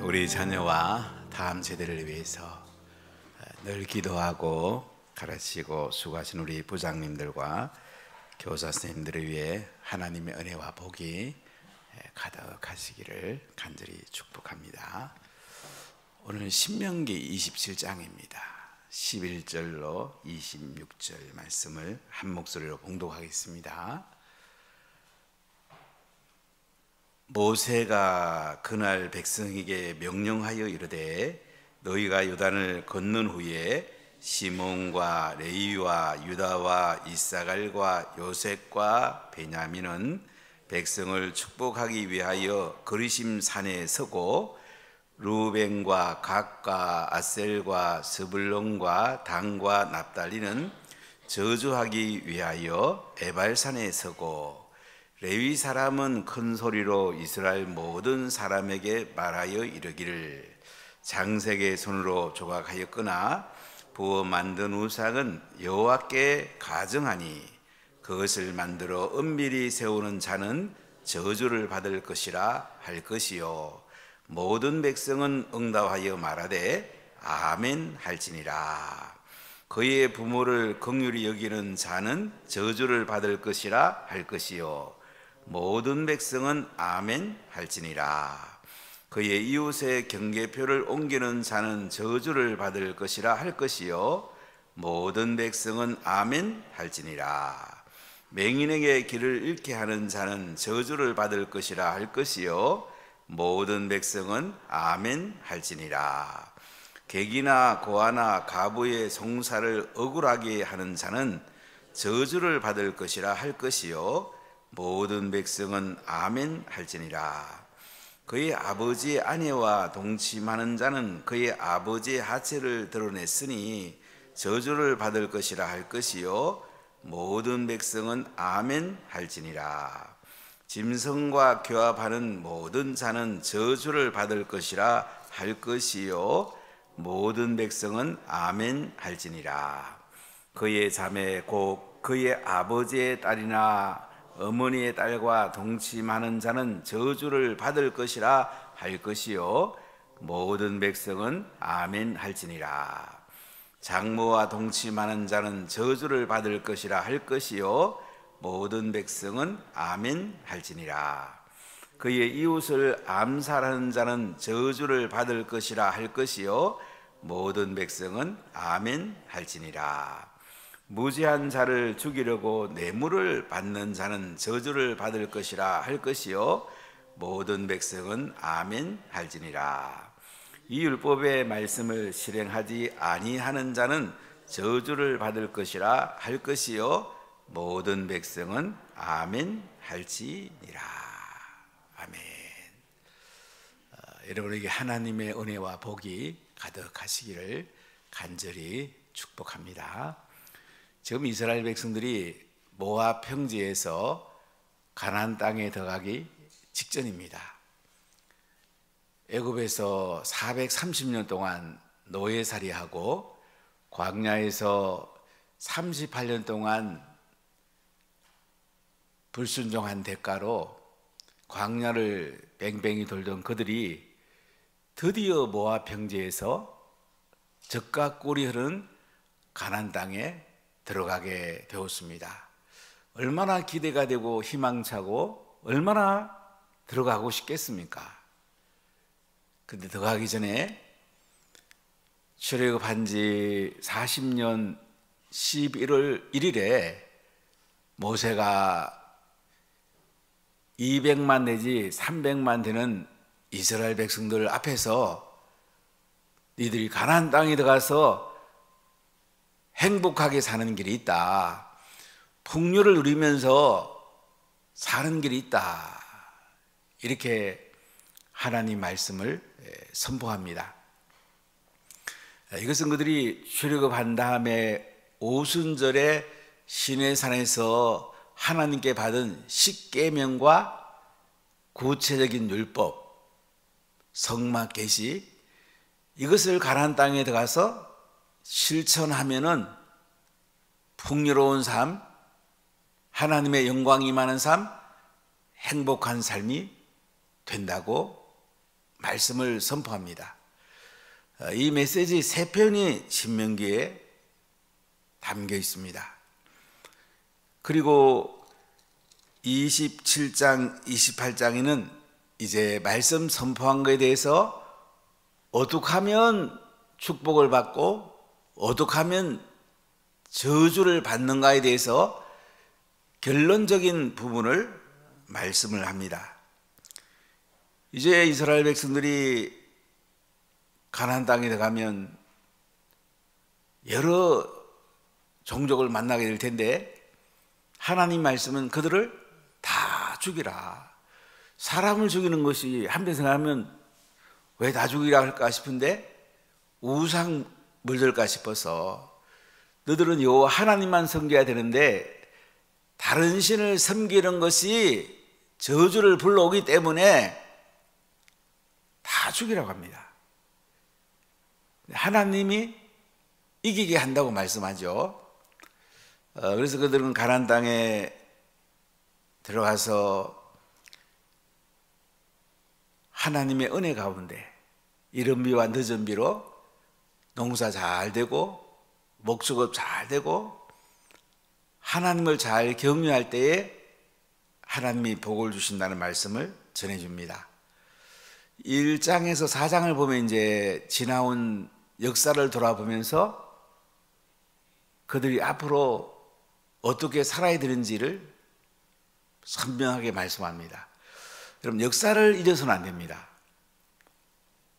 우리 자녀와 다음 세대를 위해서 늘 기도하고 가르치고 수고하신 우리 부장님들과 교사 선생님들을 위해 하나님의 은혜와 복이 가득하시기를 간절히 축복합니다. 오늘 신명기 27장입니다. 11절로 26절 말씀을 한 목소리로 봉독하겠습니다. 모세가 그날 백성에게 명령하여 이르되 너희가 요단을 건넌 후에 시몬과 레위와 유다와 이사갈과 요셉과 베냐민은 백성을 축복하기 위하여 그리심 산에 서고 루벤과 gad과 아셀과 스불론과 단과 납달리는 저주하기 위하여 에발산에 서고 레위 사람은 큰 소리로 이스라엘 모든 사람에게 말하여 이르기를 장색의 손으로 조각하였거나 부어 만든 우상은 여호와께 가증하니 그것을 만들어 은밀히 세우는 자는 저주를 받을 것이라 할 것이요 모든 백성은 응답하여 말하되 아멘 할지니라. 그의 부모를 긍휼히 여기는 자는 저주를 받을 것이라 할 것이요 모든 백성은 아멘 할지니라. 그의 이웃의 경계표를 옮기는 자는 저주를 받을 것이라 할 것이요 모든 백성은 아멘 할지니라. 맹인에게 길을 잃게 하는 자는 저주를 받을 것이라 할 것이요 모든 백성은 아멘 할지니라. 객이나 고아나 가부의 송사를 억울하게 하는 자는 저주를 받을 것이라 할 것이요 모든 백성은 아멘 할지니라. 그의 아버지의 아내와 동침하는 자는 그의 아버지의 하체를 드러냈으니 저주를 받을 것이라 할 것이요 모든 백성은 아멘 할지니라. 짐승과 교합하는 모든 자는 저주를 받을 것이라 할 것이요 모든 백성은 아멘 할지니라. 그의 자매 곧 그의 아버지의 딸이나 어머니의 딸과 동침하는 자는 저주를 받을 것이라 할 것이요 모든 백성은 아멘 할지니라. 장모와 동침하는 자는 저주를 받을 것이라 할 것이요 모든 백성은 아멘 할지니라. 그의 이웃을 암살하는 자는 저주를 받을 것이라 할 것이요 모든 백성은 아멘 할지니라. 무죄한 자를 죽이려고 뇌물을 받는 자는 저주를 받을 것이라 할 것이요 모든 백성은 아멘 할지니라. 이 율법의 말씀을 실행하지 아니하는 자는 저주를 받을 것이라 할 것이요 모든 백성은 아멘 할지니라. 아멘. 여러분에게 하나님의 은혜와 복이 가득하시기를 간절히 축복합니다. 지금 이스라엘 백성들이 모압 평지에서 가나안 땅에 들어가기 직전입니다. 애굽에서 430년 동안 노예살이하고 광야에서 38년 동안 불순종한 대가로 광야를 뱅뱅이 돌던 그들이 드디어 모압 평지에서 젖과 꿀이 흐르는 가나안 땅에 들어가게 되었습니다. 얼마나 기대가 되고 희망차고 얼마나 들어가고 싶겠습니까? 근데 들어가기 전에 출애굽한 지 40년 11월 1일에 모세가 200만 내지 300만 되는 이스라엘 백성들 앞에서 니들이 가나안 땅에 들어가서 행복하게 사는 길이 있다. 풍요를 누리면서 사는 길이 있다. 이렇게 하나님 말씀을 선포합니다. 이것은 그들이 출애굽한 다음에 오순절에 시내산에서 하나님께 받은 십계명과 구체적인 율법, 성막 계시 이것을 가나안 땅에 들어가서 실천하면은 풍요로운 삶, 하나님의 영광이 임하는 삶, 행복한 삶이 된다고 말씀을 선포합니다. 이 메시지 3편이 신명기에 담겨 있습니다. 그리고 27장, 28장에는 이제 말씀 선포한 것에 대해서 어떻게 하면 축복을 받고 어떻게 하면 저주를 받는가에 대해서 결론적인 부분을 말씀을 합니다. 이제 이스라엘 백성들이 가나안 땅에 들어가면 여러 종족을 만나게 될 텐데 하나님 말씀은 그들을 다 죽이라. 사람을 죽이는 것이 한편 생각하면 왜 다 죽이라 할까 싶은데 우상 물들까 싶어서 너희들은 여호와 하나님만 섬겨야 되는데 다른 신을 섬기는 것이 저주를 불러오기 때문에 다 죽이라고 합니다. 하나님이 이기게 한다고 말씀하죠. 그래서 그들은 가나안 땅에 들어가서 하나님의 은혜 가운데 이른 비와 늦은 비로 농사 잘 되고 목수업 잘 되고 하나님을 잘 경유할 때에 하나님이 복을 주신다는 말씀을 전해줍니다. 1장에서 4장을 보면 이제 지나온 역사를 돌아보면서 그들이 앞으로 어떻게 살아야 되는지를 선명하게 말씀합니다. 여러분, 역사를 잊어서는 안 됩니다.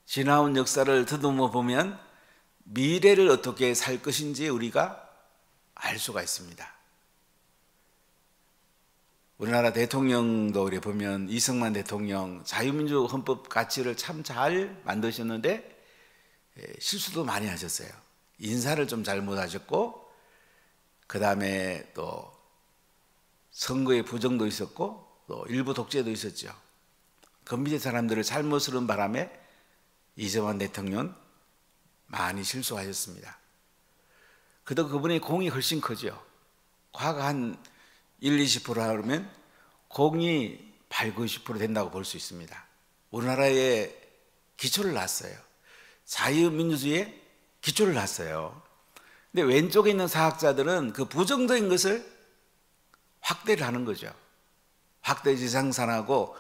지나온 역사를 더듬어 보면 미래를 어떻게 살 것인지 우리가 알 수가 있습니다. 우리나라 대통령도 우리 보면 이승만 대통령 자유민주 헌법 가치를 참 잘 만드셨는데 실수도 많이 하셨어요. 인사를 좀 잘못하셨고 그 다음에 또 선거에 부정도 있었고 또 일부 독재도 있었죠. 그 밑에 사람들을 잘못 쓰는 바람에 이승만 대통령 많이 실수하셨습니다. 그래도 그분의 공이 훨씬 크죠. 과거 한 1, 20% 하면 공이 8, 90% 된다고 볼 수 있습니다. 우리나라에 기초를 놨어요. 자유민주주의에 기초를 놨어요. 근데 왼쪽에 있는 사학자들은 그 부정적인 것을 확대를 하는 거죠. 확대지상산하고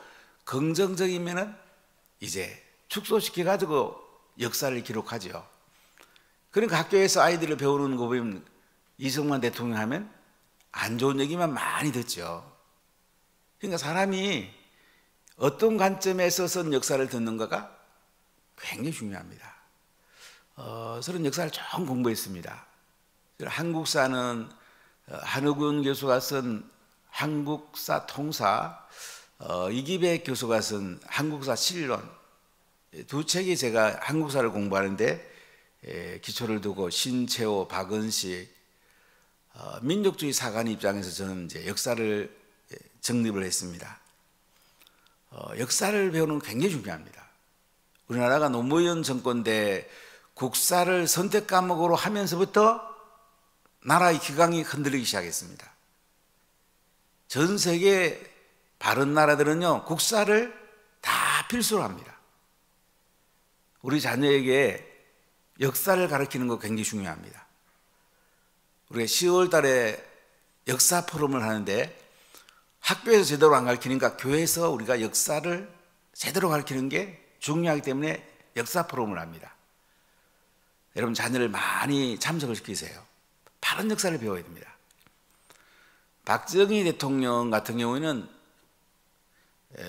긍정적이면은 이제 축소시켜가지고 역사를 기록하죠. 그러니까 학교에서 아이들을 배우는 거 보면 이승만 대통령 하면 안 좋은 얘기만 많이 듣죠. 그러니까 사람이 어떤 관점에서 쓴 역사를 듣는가가 굉장히 중요합니다. 저는 역사를 좀 공부했습니다. 한국사는 한우근 교수가 쓴 한국사 통사, 이기백 교수가 쓴 한국사 실론, 두 책이 제가 한국사를 공부하는데 기초를 두고 신채호, 박은식, 민족주의 사관 입장에서 저는 이제 역사를 정립을 했습니다. 역사를 배우는 게 굉장히 중요합니다. 우리나라가 노무현 정권 때 국사를 선택 과목으로 하면서부터 나라의 기강이 흔들리기 시작했습니다. 전 세계 바른 나라들은요, 국사를 다 필수로 합니다. 우리 자녀에게 역사를 가르치는 거 굉장히 중요합니다. 우리가 10월 달에 역사 포럼을 하는데 학교에서 제대로 안 가르치니까 교회에서 우리가 역사를 제대로 가르치는 게 중요하기 때문에 역사 포럼을 합니다. 여러분 자녀를 많이 참석을 시키세요. 바른 역사를 배워야 됩니다. 박정희 대통령 같은 경우에는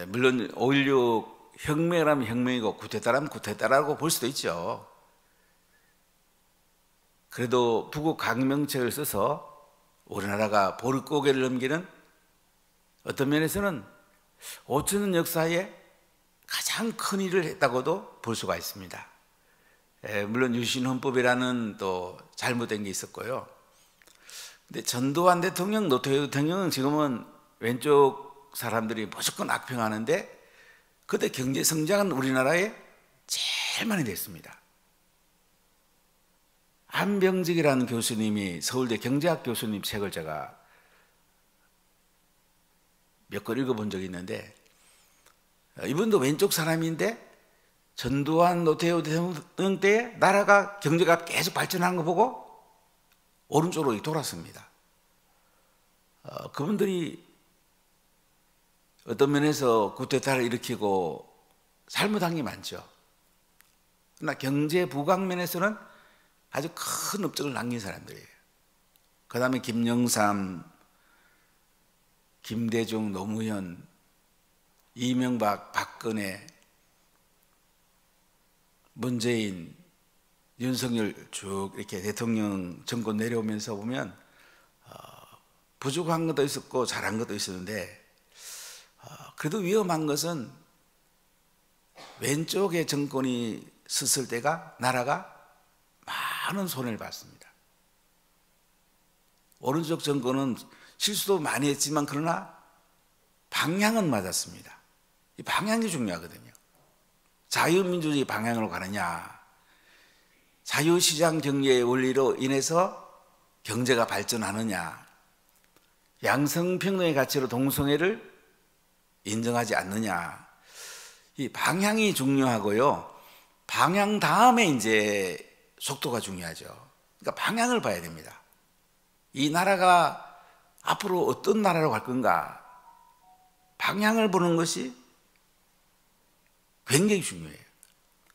물론 5.16 혁명이라면 혁명이고 쿠데타라면 쿠데타라고 볼 수도 있죠. 그래도 북의 강명책을 써서 우리나라가 보릿고개를 넘기는 어떤 면에서는 5천년 역사에 가장 큰 일을 했다고도 볼 수가 있습니다. 물론 유신헌법이라는 또 잘못된 게 있었고요. 근데 전두환 대통령, 노태우 대통령은 지금은 왼쪽 사람들이 무조건 악평하는데 그때 경제 성장은 우리나라에 제일 많이 됐습니다. 안병직이라는 교수님이 서울대 경제학 교수님 책을 제가 몇 권 읽어본 적이 있는데 이분도 왼쪽 사람인데 전두환 노태우 대통령 때 나라가 경제가 계속 발전하는 거 보고 오른쪽으로 돌았습니다. 그분들이 어떤 면에서 쿠데타를 일으키고 잘못한 게 많죠. 그러나 경제 부강면에서는 아주 큰 업적을 남긴 사람들이에요. 그 다음에 김영삼, 김대중, 노무현, 이명박, 박근혜, 문재인, 윤석열 쭉 이렇게 대통령 정권 내려오면서 보면 부족한 것도 있었고 잘한 것도 있었는데 그래도 위험한 것은 왼쪽에 정권이 섰을 때가 나라가 많은 손해를 봤습니다. 오른쪽 정권은 실수도 많이 했지만 그러나 방향은 맞았습니다. 이 방향이 중요하거든요. 자유민주주의 방향으로 가느냐, 자유시장 경제의 원리로 인해서 경제가 발전하느냐, 양성평등의 가치로 동성애를 인정하지 않느냐, 이 방향이 중요하고요. 방향 다음에 이제 속도가 중요하죠. 그러니까 방향을 봐야 됩니다. 이 나라가 앞으로 어떤 나라로 갈 건가, 방향을 보는 것이 굉장히 중요해요.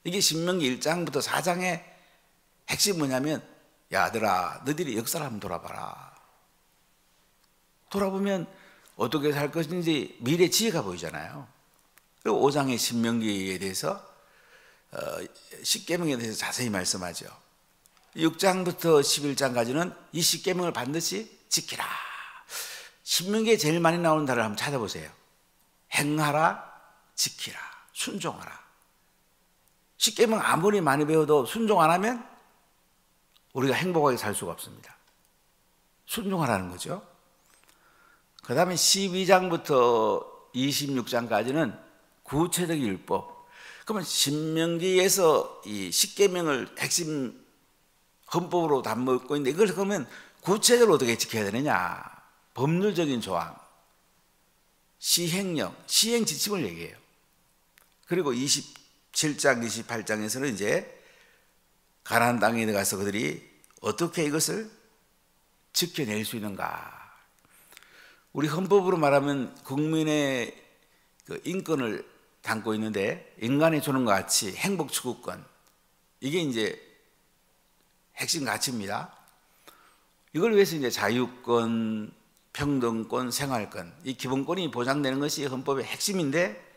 이게 신명기 1장부터 4장의 핵심이 뭐냐면, 야, 아들아, 너희들이 역사를 한번 돌아봐라. 돌아보면 어떻게 살 것인지 미래 지혜가 보이잖아요. 그리고 5장의 신명기에 대해서 10계명에 대해서 자세히 말씀하죠. 6장부터 11장까지는 이 10계명을 반드시 지키라. 신명기에 제일 많이 나오는 단어를 한번 찾아보세요. 행하라, 지키라, 순종하라. 10계명 아무리 많이 배워도 순종 안 하면 우리가 행복하게 살 수가 없습니다. 순종하라는 거죠. 그 다음에 12장부터 26장까지는 구체적인 율법. 그러면 신명기에서 이 10계명을 핵심 헌법으로 담고 있는데 이걸 그러면 구체적으로 어떻게 지켜야 되느냐. 법률적인 조항, 시행령, 시행 지침을 얘기해요. 그리고 27장, 28장에서는 이제 가나안 땅에 들어가서 그들이 어떻게 이것을 지켜낼 수 있는가. 우리 헌법으로 말하면 국민의 그 인권을 담고 있는데 인간이 주는 것 같이 행복 추구권, 이게 이제 핵심 가치입니다. 이걸 위해서 이제 자유권, 평등권, 생활권, 이 기본권이 보장되는 것이 헌법의 핵심인데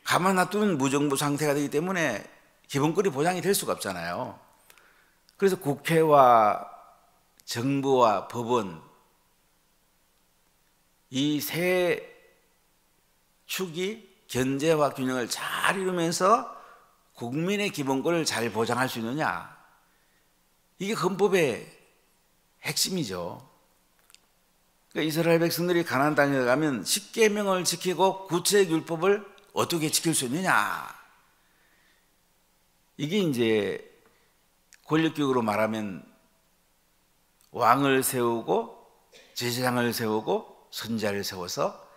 가만 놔두면 무정부 상태가 되기 때문에 기본권이 보장이 될 수가 없잖아요. 그래서 국회와 정부와 법원, 이 세 축이 견제와 균형을 잘 이루면서 국민의 기본권을 잘 보장할 수 있느냐, 이게 헌법의 핵심이죠. 그러니까 이스라엘 백성들이 가나안 땅에 가면 10계명을 지키고 구체적 율법을 어떻게 지킬 수 있느냐, 이게 이제 권력교육으로 말하면 왕을 세우고 제사장을 세우고 선지자를 세워서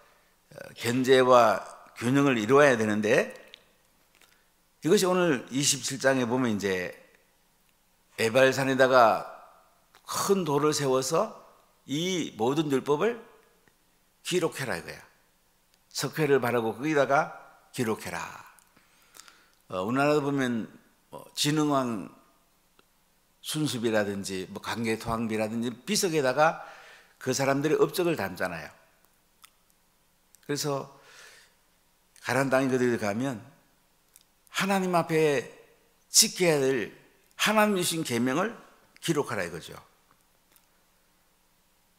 견제와 균형을 이루어야 되는데, 이것이 오늘 27장에 보면 이제 에발산에다가 큰 돌을 세워서 이 모든 율법을 기록해라 이거야. 석회를 바르고 거기다가 기록해라. 우리나라도 보면 진흥왕 순수비라든지 강계토항비라든지 비석에다가 그 사람들의 업적을 담잖아요. 그래서 가나안 땅에 그들이 가면 하나님 앞에 지켜야 될 하나님 주신 계명을 기록하라 이거죠.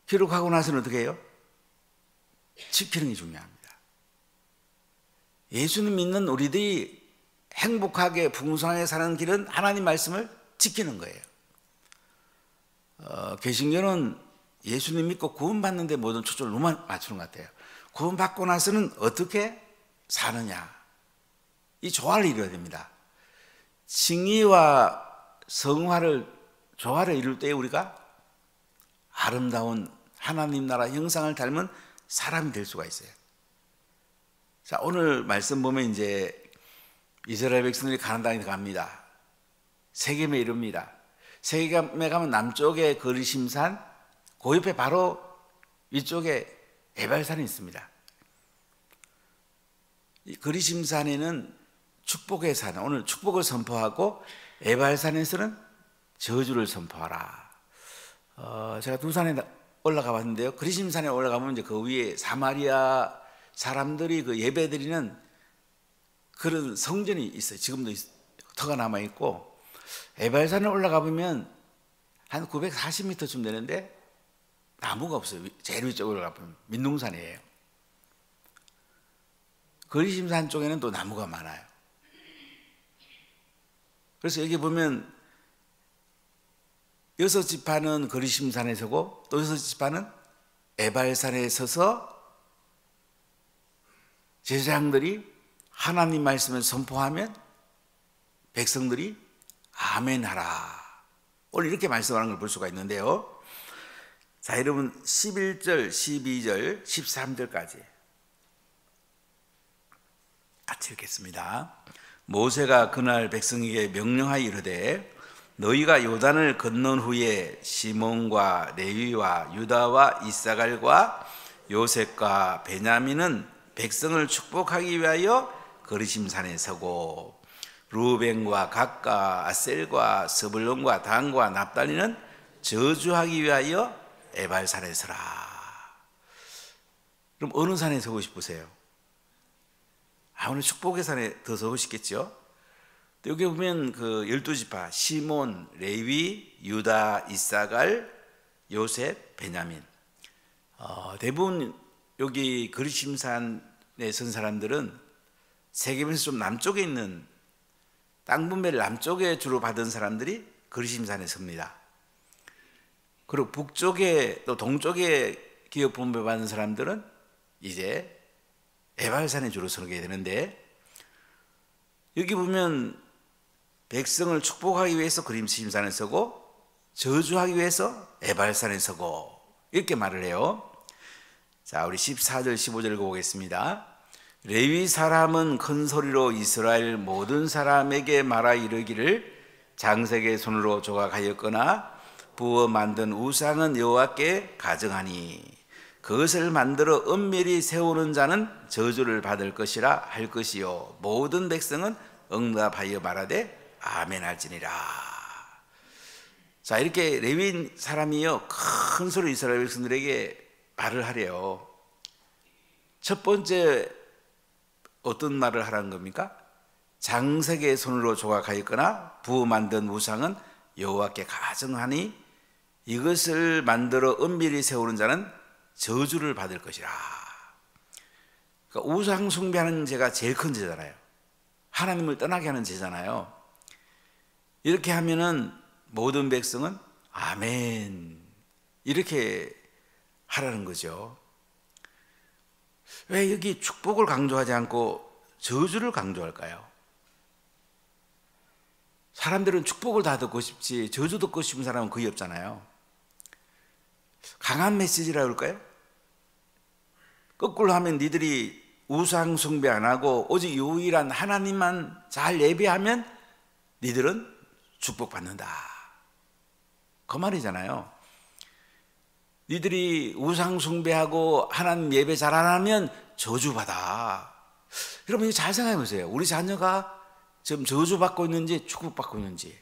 기록하고 나서는 어떻게 해요? 지키는 게 중요합니다. 예수님 믿는 우리들이 행복하게 풍성하게 사는 길은 하나님 말씀을 지키는 거예요. 개신교는 예수님 믿고 구원받는 데 모든 초점을 너무 맞추는 것 같아요. 구원받고 나서는 어떻게 사느냐, 이 조화를 이루어야 됩니다. 칭의와 조화를 이룰 때 우리가 아름다운 하나님 나라 형상을 닮은 사람이 될 수가 있어요. 자, 오늘 말씀 보면 이제 이스라엘 백성들이 가나안 땅에 갑니다. 세겜에 이릅니다. 세겜에 가면 남쪽에 거리심산, 그 옆에 바로 위쪽에 에발산이 있습니다. 이 거리심산에는 축복의 산, 오늘 축복을 선포하고 에발산에서는 저주를 선포하라. 제가 두 산에 올라가 봤는데요. 거리심산에 올라가면 이제 그 위에 사마리아 사람들이 그 예배드리는 그런 성전이 있어요. 지금도 터가 남아 있고, 에발산에 올라가 보면 한 940m쯤 되는데 나무가 없어요. 제일 위쪽으로 올라가면 민둥산이에요. 거리심산 쪽에는 또 나무가 많아요. 그래서 여기 보면 6지파는 거리심산에 서고 또 6지파는 에발산에 서서 제사장들이 하나님 말씀을 선포하면 백성들이 아멘 하라. 오늘 이렇게 말씀하는 걸 볼 수가 있는데요. 자, 여러분 11절, 12절, 13절까지 같이 읽겠습니다. 모세가 그날 백성에게 명령하여 이르되 너희가 요단을 건넌 후에 시몬과 레위와 유다와 이사갈과 요셉과 베냐민은 백성을 축복하기 위하여 거리심산에 서고 루벤과 gad과 아셀과 스불론과 단과 납달리는 저주하기 위하여 에발산에 서라. 그럼 어느 산에 서고 싶으세요? 오늘 축복의 산에 더 서고 싶겠죠? 여기 보면 그 12지파 시몬, 레위, 유다, 이사갈, 요셉, 베냐민, 대부분 여기 거리심산에 선 사람들은 세겜에서 좀 남쪽에 있는 땅 분배를 남쪽에 주로 받은 사람들이 거리심산에 섭니다. 그리고 북쪽에 또 동쪽에 기업 분배 받은 사람들은 이제 에발산에 주로 서게 되는데, 여기 보면 백성을 축복하기 위해서 거리심산에 서고 저주하기 위해서 에발산에 서고 이렇게 말을 해요. 자, 우리 14절 15절 읽어보겠습니다. 레위 사람은 큰 소리로 이스라엘 모든 사람에게 말하 이르기를 장색의 손으로 조각하였거나 부어 만든 우상은 여호와께 가증하니 그것을 만들어 은밀히 세우는 자는 저주를 받을 것이라 할 것이요 모든 백성은 응답하여 말하되 아멘 할지니라. 자, 이렇게 레위 사람이요 큰 소리로 이스라엘 백성들에게 말을 하래요. 첫 번째 어떤 말을 하라는 겁니까? 장색의 손으로 조각하였거나 부어 만든 우상은 여호와께 가증하니 이것을 만들어 은밀히 세우는 자는 저주를 받을 것이라. 그러니까 우상 숭배하는 죄가 제일 큰 죄잖아요. 하나님을 떠나게 하는 죄잖아요. 이렇게 하면은 모든 백성은 아멘 이렇게 하라는 거죠. 왜 여기 축복을 강조하지 않고 저주를 강조할까요? 사람들은 축복을 다 듣고 싶지 저주 듣고 싶은 사람은 거의 없잖아요. 강한 메시지라 그럴까요? 거꾸로 하면 니들이 우상 숭배 안 하고 오직 유일한 하나님만 잘 예배하면 니들은 축복받는다, 그 말이잖아요. 니들이 우상 숭배하고 하나님 예배 잘 안 하면 저주받아. 여러분 이거 잘 생각해 보세요. 우리 자녀가 지금 저주받고 있는지 축복받고 있는지.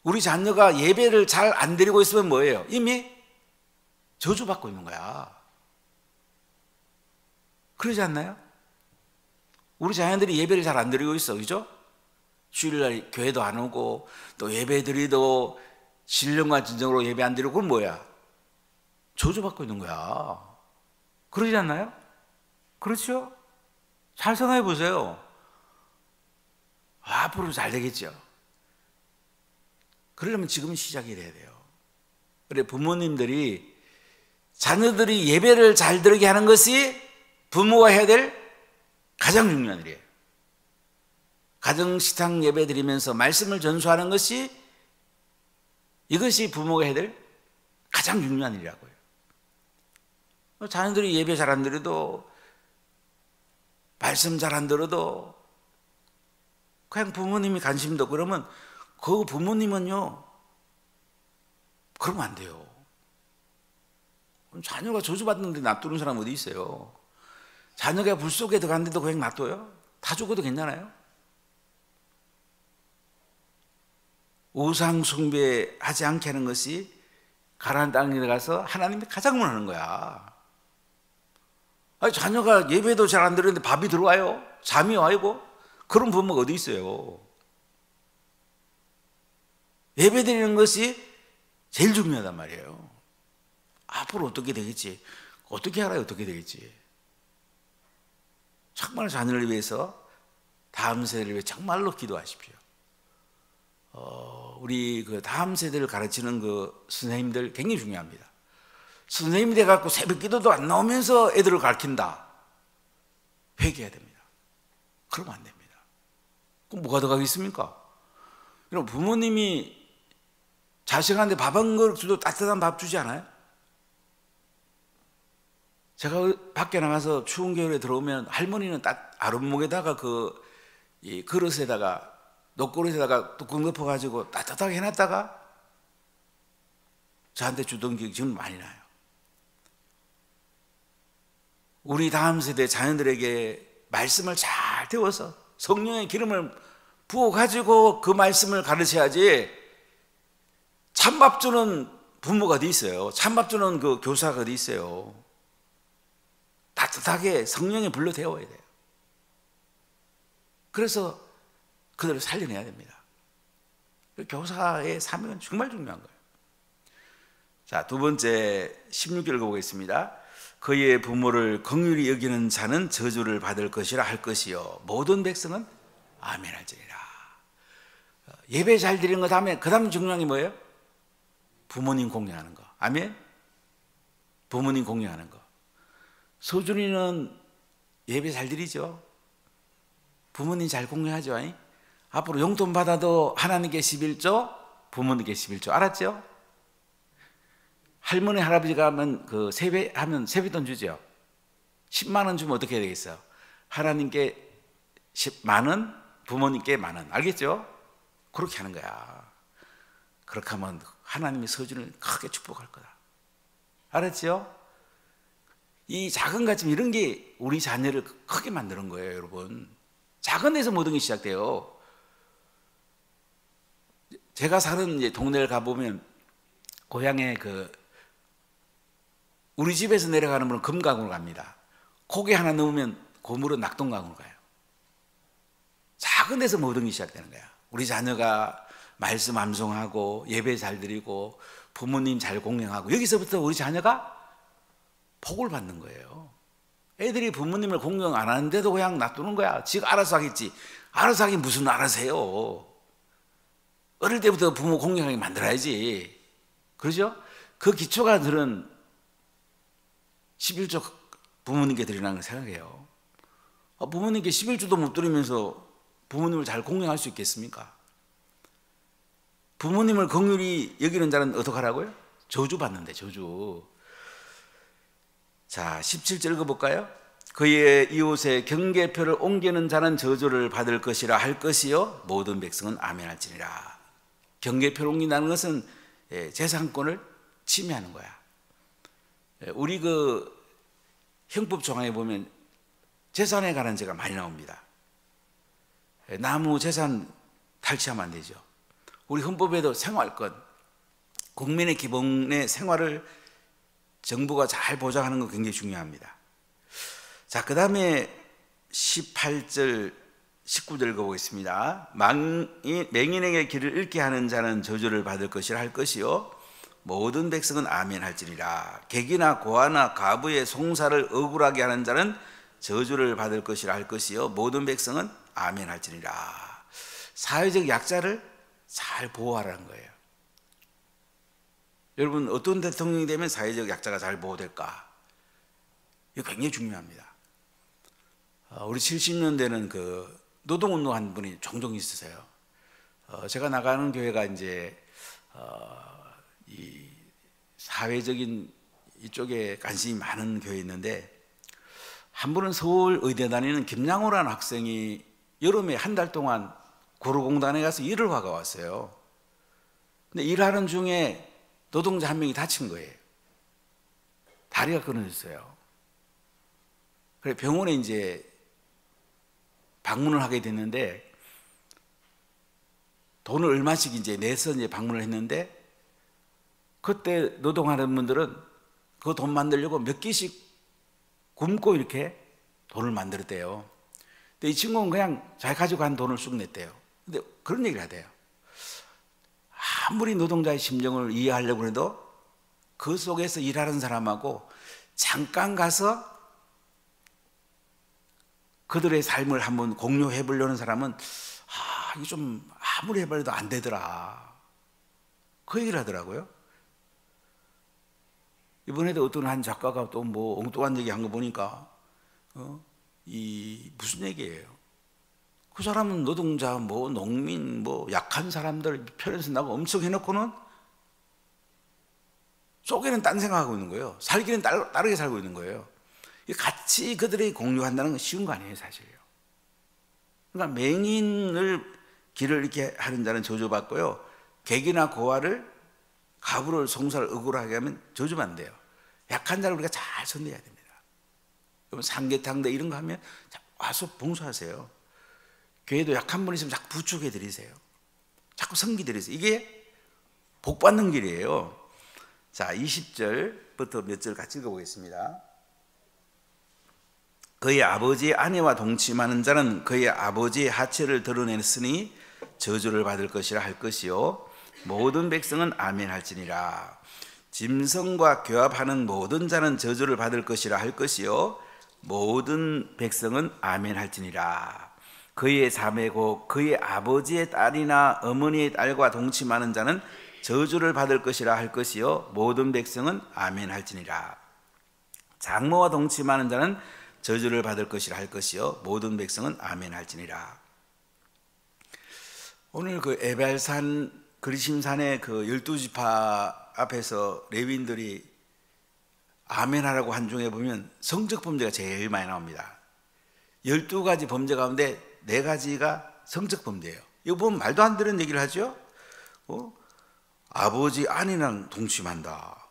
우리 자녀가 예배를 잘 안 드리고 있으면 뭐예요? 이미 저주받고 있는 거야. 그러지 않나요? 우리 자녀들이 예배를 잘 안 드리고 있어, 그죠? 주일날 교회도 안 오고 또 예배 드리도 신령과 진정으로 예배 안 드리고, 그건 뭐야? 저주받고 있는 거야. 그러지 않나요? 그렇죠? 잘 생각해 보세요. 앞으로 잘 되겠죠. 그러려면 지금 시작이 돼야 돼요. 그래, 부모님들이 자녀들이 예배를 잘 들게 하는 것이 부모가 해야 될 가장 중요한 일이에요. 가정식탁 예배 드리면서 말씀을 전수하는 것이, 이것이 부모가 해야 될 가장 중요한 일이라고요. 자녀들이 예배 잘 안 드려도, 말씀 잘 안 들어도 그냥 부모님이 관심도 그러면 그 부모님은요, 그러면 안 돼요. 자녀가 저주받는데 놔두는 사람 어디 있어요? 자녀가 불 속에 들어갔는데도 그냥 놔둬요? 다 죽어도 괜찮아요? 우상 숭배하지 않게 하는 것이 가나안 땅에 들어가서 하나님이 가장 원하는 거야. 아니, 자녀가 예배도 잘 안 드리는데 밥이 들어와요? 잠이 와요? 그런 부모가 어디 있어요? 예배 드리는 것이 제일 중요하단 말이에요. 앞으로 어떻게 되겠지? 어떻게 알아요? 어떻게 되겠지? 정말 자녀를 위해서, 다음 세대를 위해 정말로 기도하십시오. 우리 그 다음 세대를 가르치는 그 선생님들 굉장히 중요합니다. 선생님이 돼갖고 새벽 기도도 안 나오면서 애들을 가르친다. 회개해야 됩니다. 그러면 안 됩니다. 그럼 뭐가 더 가겠습니까? 여러분, 부모님이 자식한테 밥 한 그릇 줘도 따뜻한 밥 주지 않아요? 제가 밖에 나가서 추운 겨울에 들어오면 할머니는 아랫목에다가 이 그릇에다가, 녹그릇에다가 뚜껑 덮어가지고 따뜻하게 해놨다가 저한테 주던 기억이 지금 많이 나요. 우리 다음 세대 자녀들에게 말씀을 잘 태워서 성령의 기름을 부어가지고 그 말씀을 가르쳐야지, 찬밥 주는 부모가 어디 있어요? 찬밥 주는 그 교사가 어디 있어요? 따뜻하게 성령의 불로 데워야 돼요. 그래서 그들을 살려내야 됩니다. 교사의 사명은 정말 중요한 거예요. 자, 두 번째 16절 읽어보겠습니다. 그의 부모를 긍휼히 여기는 자는 저주를 받을 것이라 할 것이요 모든 백성은 아멘 할지니라. 예배 잘 드리는 거 다음에 그 다음 중요한 게 뭐예요? 부모님 공경하는 거. 아멘. 부모님 공경하는 거. 서준이는 예배 잘 드리죠? 부모님 잘 공경하죠? 아니? 앞으로 용돈 받아도 하나님께 11조, 부모님께 11조. 알았죠? 할머니, 할아버지가 하면 세배하면 세뱃돈 주죠? 10만 원 주면 어떻게 해야 되겠어요? 하나님께 10만 원, 부모님께 만 원. 알겠죠? 그렇게 하는 거야. 그렇게 하면 하나님이 서준을 크게 축복할 거다. 알았죠? 이 작은 가짐, 이런 게 우리 자녀를 크게 만드는 거예요, 여러분. 작은 데서 모든 게 시작돼요. 제가 사는 동네를 가보면 고향에 우리 집에서 내려가는 물은 금강으로 갑니다. 고개 하나 넣으면 그 물은 낙동강으로 가요. 작은 데서 모든 게 시작되는 거야. 우리 자녀가 말씀 암송하고 예배 잘 드리고 부모님 잘 공경하고, 여기서부터 우리 자녀가 복을 받는 거예요. 애들이 부모님을 공경 안 하는데도 그냥 놔두는 거야. 지가 알아서 하겠지. 알아서 하긴 무슨 알아서 해요. 어릴 때부터 부모 공경하게 만들어야지. 그러죠? 그 기초가 들은 11조 부모님께 드리라는 걸 생각해요. 부모님께 11조도 못 드리면서 부모님을 잘 공경할 수 있겠습니까? 부모님을 긍휼히 여기는 자는 어떻게 하라고요? 저주받는데, 저주. 자, 17절 읽어볼까요? 그의 이웃의 경계표를 옮기는 자는 저주를 받을 것이라 할 것이요 모든 백성은 아멘 할지니라. 경계표를 옮긴다는 것은 재산권을 침해하는 거야. 우리 형법 조항에 보면 재산에 관한 죄가 많이 나옵니다. 나무 재산 탈취하면 안 되죠. 우리 헌법에도 생활권, 국민의 기본의 생활을 정부가 잘 보장하는 거 굉장히 중요합니다. 자, 그 다음에 18절, 19절 읽어보겠습니다. 맹인에게 길을 잃게 하는 자는 저주를 받을 것이라 할 것이요 모든 백성은 아멘 할지니라. 객이나 고아나 가부의 송사를 억울하게 하는 자는 저주를 받을 것이라 할 것이요 모든 백성은 아멘 할지니라. 사회적 약자를 잘 보호하라는 거예요. 여러분, 어떤 대통령이 되면 사회적 약자가 잘 보호될까? 이거 굉장히 중요합니다. 우리 70년대는 노동운동 한 분이 종종 있으세요. 제가 나가는 교회가 이제 이 사회적인 이쪽에 관심이 많은 교회였는데, 한 분은 서울 의대 다니는 김양호라는 학생이 여름에 한 달 동안 구로공단에 가서 일을 하고 왔어요. 근데 일하는 중에 노동자 한 명이 다친 거예요. 다리가 끊어졌어요. 그래 병원에 이제 방문을 하게 됐는데 돈을 얼마씩 이제 내서 이제 방문을 했는데 그때 노동하는 분들은 그 돈 만들려고 몇 개씩 굶고 이렇게 돈을 만들었대요. 근데 이 친구는 그냥 자기 가지고 간 돈을 쑥 냈대요. 근데 그런 얘기를 하대요. 아무리 노동자의 심정을 이해하려고 해도 그 속에서 일하는 사람하고 잠깐 가서 그들의 삶을 한번 공유해 보려는 사람은 이거 좀 아무리 해봐도 안 되더라. 그 얘기를 하더라고요. 이번에도 어떤 한 작가가 또 뭐 엉뚱한 얘기 한 거 보니까 이 무슨 얘기예요? 그 사람은 노동자, 뭐 농민, 뭐 약한 사람들 편에서 나고 엄청 해놓고는 속에는 딴 생각하고 있는 거예요. 살기는 다르게 살고 있는 거예요. 같이 그들이 공유한다는 건 쉬운 거 아니에요, 사실요. 그러니까 맹인을 길을 이렇게 하는 자는 저주받고요. 객이나 고아를 가부를 송사를 억울하게 하면 저주만 안 돼요. 약한 자를 우리가 잘 손대야 됩니다. 그러면 삼계탕대 이런 거 하면 와서 봉사하세요. 교회도 약한 분 있으면 자꾸 부축해 드리세요. 자꾸 성기 드리세요. 이게 복 받는 길이에요. 자, 20절부터 몇 절 같이 읽어보겠습니다. 그의 아버지의 아내와 동침하는 자는 그의 아버지의 하체를 드러냈으니 저주를 받을 것이라 할 것이요 모든 백성은 아멘 할지니라. 짐승과 교합하는 모든 자는 저주를 받을 것이라 할 것이요 모든 백성은 아멘 할지니라. 그의 자매고 그의 아버지의 딸이나 어머니의 딸과 동침하는 자는 저주를 받을 것이라 할 것이요 모든 백성은 아멘 할지니라. 장모와 동침하는 자는 저주를 받을 것이라 할 것이요 모든 백성은 아멘 할지니라. 오늘 그 에발산 그리심산의 그 12지파 앞에서 레위인들이 아멘하라고 한 중에 보면 성적 범죄가 제일 많이 나옵니다. 12가지 범죄 가운데 4가지가 성적 범죄예요. 이거 보면 말도 안 되는 얘기를 하죠. 아버지 아내랑 동침한다.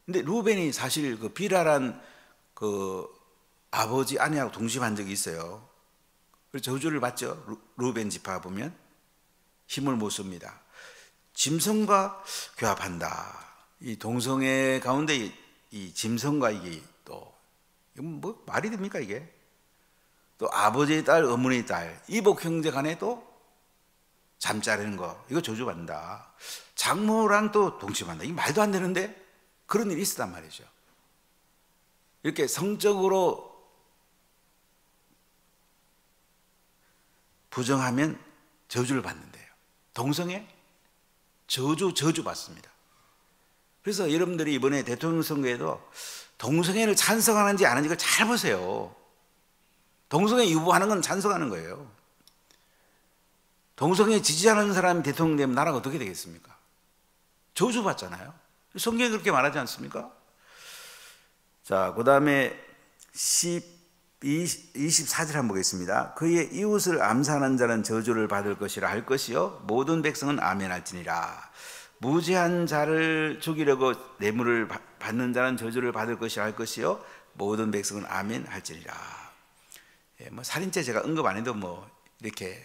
근데 루벤이 사실 그 비라란 그 아버지 아내하고 동침한 적이 있어요. 그래서 저주를 받죠. 루벤 지파 보면 힘을 못 씁니다. 짐승과 교합한다. 이 동성애 가운데 이 짐승과 이게 또 이건 뭐 말이 됩니까 이게? 또 아버지의 딸, 어머니의 딸, 이복 형제 간에도 잠자르는 거 이거 저주받는다. 장모랑 또 동침한다. 이 말도 안 되는데 그런 일이 있었단 말이죠. 이렇게 성적으로 부정하면 저주를 받는데요. 동성애 저주 받습니다. 그래서 여러분들이 이번에 대통령 선거에도 동성애를 찬성하는지 안 하는지 잘 보세요. 동성애 유보하는 건 찬성하는 거예요. 동성애 지지하는 사람이 대통령 되면 나라가 어떻게 되겠습니까? 저주받잖아요. 성경이 그렇게 말하지 않습니까? 자, 그 다음에 24절 한번 보겠습니다. 그의 이웃을 암살하는 자는 저주를 받을 것이라 할 것이요 모든 백성은 아멘 할지니라. 무죄한 자를 죽이려고 뇌물을 받는 자는 저주를 받을 것이라 할 것이요 모든 백성은 아멘 할지니라. 예, 뭐 살인죄 제가 언급 안 해도 뭐 이렇게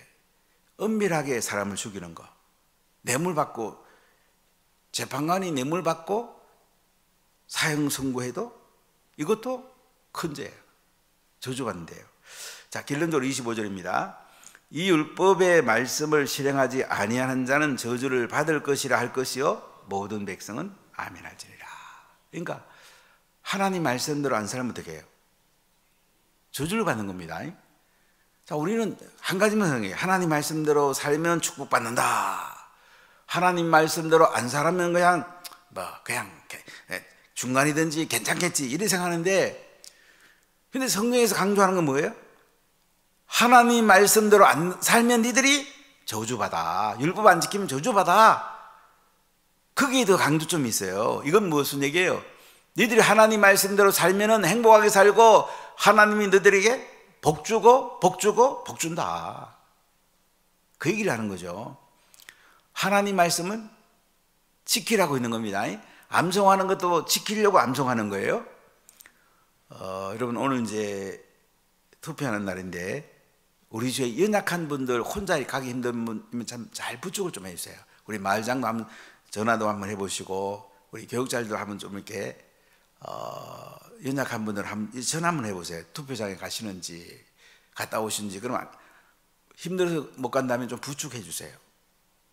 은밀하게 사람을 죽이는 거, 뇌물 받고 재판관이 뇌물 받고 사형 선고해도 이것도 큰 죄예요. 저주받는데요. 자, 결론적으로 25절입니다. 이 율법의 말씀을 실행하지 아니하는 자는 저주를 받을 것이라 할 것이요 모든 백성은 아멘 할지니라. 그러니까 하나님 말씀대로 안 살면 어떻게 해요? 저주를 받는 겁니다. 자, 우리는 한 가지만 생각해요. 하나님 말씀대로 살면 축복받는다. 하나님 말씀대로 안 살면 그냥 중간이든지 괜찮겠지 이렇게 생각하는데, 근데 성경에서 강조하는 건 뭐예요? 하나님 말씀대로 안 살면 니들이 저주받아. 율법 안 지키면 저주받아. 거기에 더 강조점이 있어요. 이건 무슨 얘기예요? 니들이 하나님 말씀대로 살면은 행복하게 살고 하나님이 너희들에게 복 주고 복 준다. 그 얘기를 하는 거죠. 하나님 말씀은 지키라고 있는 겁니다. 암송하는 것도 지키려고 암송하는 거예요. 여러분, 오늘 이제 투표하는 날인데 우리 주에 연약한 분들, 혼자 가기 힘든 분이면 참 잘 부축을 좀 해주세요. 우리 마을장도 한번 전화도 한번 해보시고, 우리 교육자들도 한번 좀 이렇게 연약한 분들 한번 전화 한번 해보세요. 투표장에 가시는지 갔다 오시는지. 그러면 힘들어서 못 간다면 좀 부축해 주세요.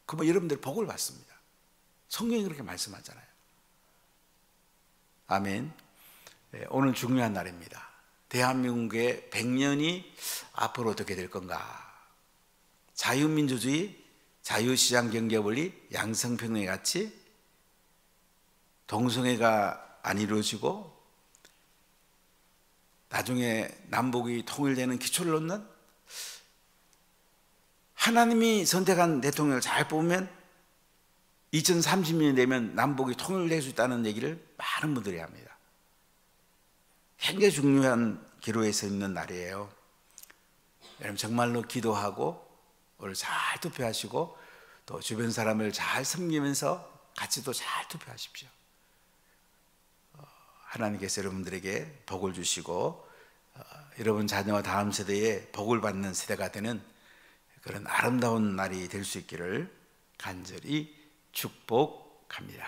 그러면 여러분들 복을 받습니다. 성경이 그렇게 말씀하잖아요. 아멘. 오늘 중요한 날입니다. 대한민국의 100년이 앞으로 어떻게 될 건가? 자유민주주의, 자유시장 경제원리, 양성평등의 가치, 동성애가 안 이루어지고 나중에 남북이 통일되는 기초를 놓는, 하나님이 선택한 대통령을 잘 뽑으면 2030년이 되면 남북이 통일될 수 있다는 얘기를 많은 분들이 합니다. 굉장히 중요한 기로에 서 있는 날이에요. 여러분 정말로 기도하고 오늘 잘 투표하시고 또 주변 사람을 잘 섬기면서 같이 또 잘 투표하십시오. 하나님께서 여러분들에게 복을 주시고 여러분 자녀와 다음 세대에 복을 받는 세대가 되는 그런 아름다운 날이 될 수 있기를 간절히 축복합니다.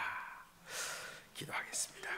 기도하겠습니다.